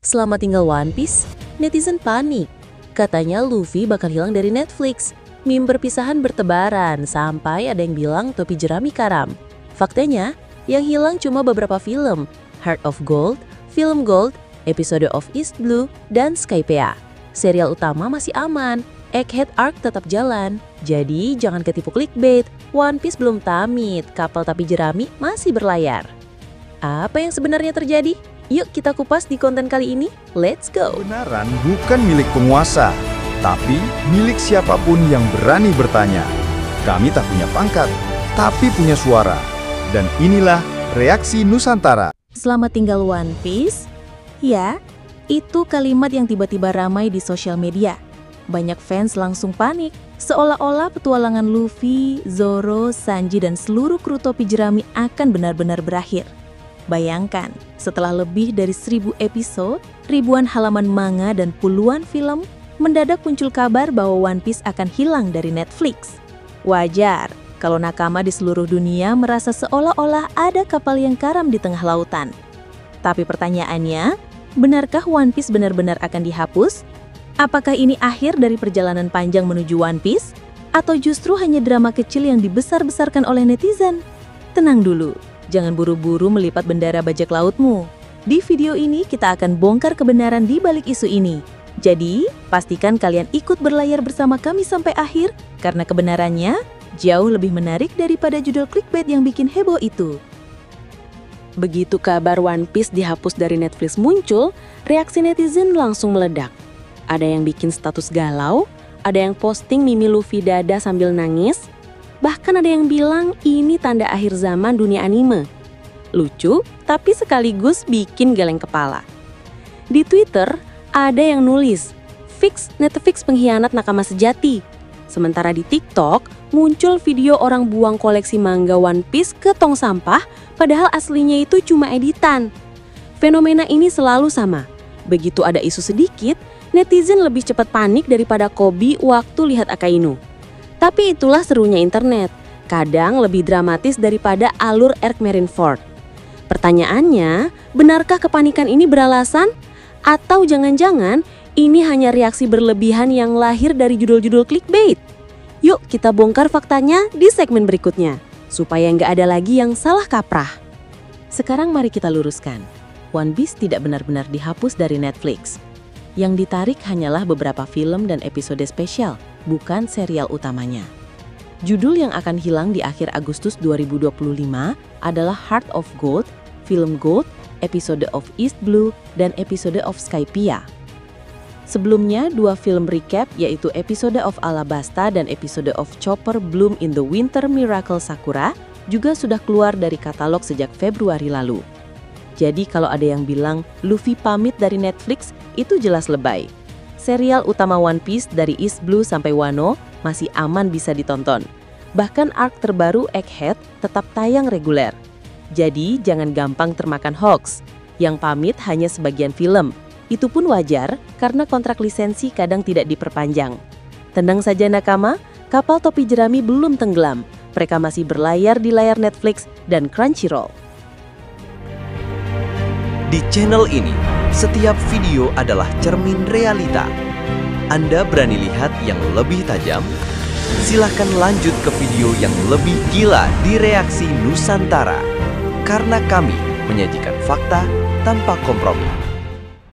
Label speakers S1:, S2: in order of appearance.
S1: Selama tinggal One Piece, netizen panik. Katanya Luffy bakal hilang dari Netflix. Meme perpisahan bertebaran sampai ada yang bilang topi jerami karam. Faktanya, yang hilang cuma beberapa film, Heart of Gold, Film Gold, Episode of East Blue, dan Skypiea. Serial utama masih aman, Egghead Arc tetap jalan. Jadi jangan ketipu clickbait, One Piece belum tamit, kapal tapi jerami masih berlayar. Apa yang sebenarnya terjadi? Yuk kita kupas di konten kali ini, let's go!
S2: Kebenaran bukan milik penguasa, tapi milik siapapun yang berani bertanya. Kami tak punya pangkat, tapi punya suara. Dan inilah reaksi Nusantara.
S1: Selamat tinggal One Piece? Ya, itu kalimat yang tiba-tiba ramai di sosial media. Banyak fans langsung panik, seolah-olah petualangan Luffy, Zoro, Sanji, dan seluruh kru topi jerami akan benar-benar berakhir. Bayangkan, setelah lebih dari 1000 episode, ribuan halaman manga dan puluhan film, mendadak muncul kabar bahwa One Piece akan hilang dari Netflix. Wajar kalau nakama di seluruh dunia merasa seolah-olah ada kapal yang karam di tengah lautan. Tapi pertanyaannya, benarkah One Piece benar-benar akan dihapus? Apakah ini akhir dari perjalanan panjang menuju One Piece? Atau justru hanya drama kecil yang dibesar-besarkan oleh netizen? Tenang dulu, jangan buru-buru melipat bendera bajak lautmu. Di video ini kita akan bongkar kebenaran di balik isu ini. Jadi, pastikan kalian ikut berlayar bersama kami sampai akhir, karena kebenarannya jauh lebih menarik daripada judul clickbait yang bikin heboh itu. Begitu kabar One Piece dihapus dari Netflix muncul, reaksi netizen langsung meledak. Ada yang bikin status galau, ada yang posting mimi Luffy dada sambil nangis, bahkan ada yang bilang ini tanda akhir zaman dunia anime. Lucu, tapi sekaligus bikin geleng kepala. Di Twitter, ada yang nulis, "Fix Netflix pengkhianat nakama sejati." Sementara di TikTok, muncul video orang buang koleksi manga One Piece ke tong sampah, padahal aslinya itu cuma editan. Fenomena ini selalu sama. Begitu ada isu sedikit, netizen lebih cepat panik daripada Kobe waktu lihat Akainu. Tapi itulah serunya internet, kadang lebih dramatis daripada alur arc Marineford. Pertanyaannya, benarkah kepanikan ini beralasan? Atau jangan-jangan ini hanya reaksi berlebihan yang lahir dari judul-judul clickbait? Yuk kita bongkar faktanya di segmen berikutnya, supaya nggak ada lagi yang salah kaprah. Sekarang mari kita luruskan, One Piece tidak benar-benar dihapus dari Netflix. Yang ditarik hanyalah beberapa film dan episode spesial, bukan serial utamanya. Judul yang akan hilang di akhir Agustus 2025 adalah Heart of Gold, Film Gold, Episode of East Blue, dan Episode of Skypiea. Sebelumnya, 2 film recap yaitu Episode of Alabasta dan Episode of Chopper Bloom in the Winter Miracle Sakura juga sudah keluar dari katalog sejak Februari lalu. Jadi kalau ada yang bilang Luffy pamit dari Netflix, itu jelas lebay. Serial utama One Piece dari East Blue sampai Wano masih aman bisa ditonton. Bahkan arc terbaru Egghead tetap tayang reguler. Jadi jangan gampang termakan hoax. Yang pamit hanya sebagian film. Itu pun wajar karena kontrak lisensi kadang tidak diperpanjang. Tenang saja nakama, kapal topi jerami belum tenggelam. Mereka masih berlayar di layar Netflix dan Crunchyroll.
S3: Di channel ini, setiap video adalah cermin realita. Anda berani lihat yang lebih tajam? Silahkan lanjut ke video yang lebih gila di Reaksi Nusantara. Karena kami menyajikan fakta tanpa kompromi.